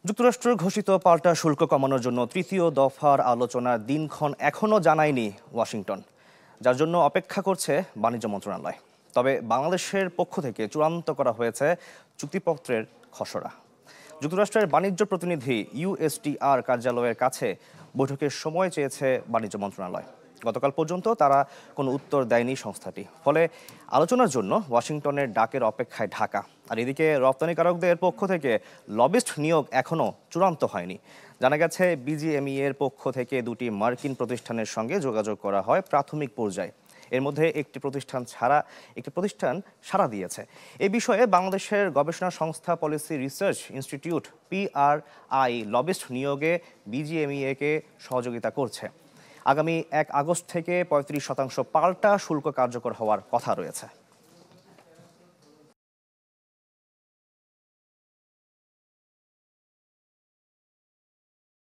যুক্তরাষ্ট্রের ঘোষিত পাল্টা শুল্ক কমানোর জন্য তৃতীয় দফার আলোচনার দিনক্ষণ এখনও জানায়নি ওয়াশিংটন, যার জন্য অপেক্ষা করছে বাণিজ্য মন্ত্রণালয়। তবে বাংলাদেশের পক্ষ থেকে চূড়ান্ত করা হয়েছে চুক্তিপত্রের খসড়া। যুক্তরাষ্ট্রের বাণিজ্য প্রতিনিধি ইউএসটিআর কার্যালয়ের কাছে বৈঠকের সময় চেয়েছে বাণিজ্য মন্ত্রণালয়। গতকাল পর্যন্ত তারা কোনো উত্তর দেয়নি সংস্থাটি। ফলে আলোচনার জন্য ওয়াশিংটনের ডাকের অপেক্ষায় ঢাকা। আর এদিকে রপ্তানিকারকদের পক্ষ থেকে লবিস্ট নিয়োগ এখনও চূড়ান্ত হয়নি। জানা গেছে বিজিএমইএ এর পক্ষ থেকে দুটি মার্কিন প্রতিষ্ঠানের সঙ্গে যোগাযোগ করা হয় প্রাথমিক পর্যায়ে। এর মধ্যে একটি প্রতিষ্ঠান সাড়া দিয়েছে। এ বিষয়ে বাংলাদেশের গবেষণা সংস্থা policy research institute PRI lobbyist নিয়োগে বিজিএমইএ-কে সহযোগিতা করছে। আগামী 1 আগস্ট থেকে 35% পাল্টা শুল্ক কার্যকর হওয়ার কথা রয়েছে।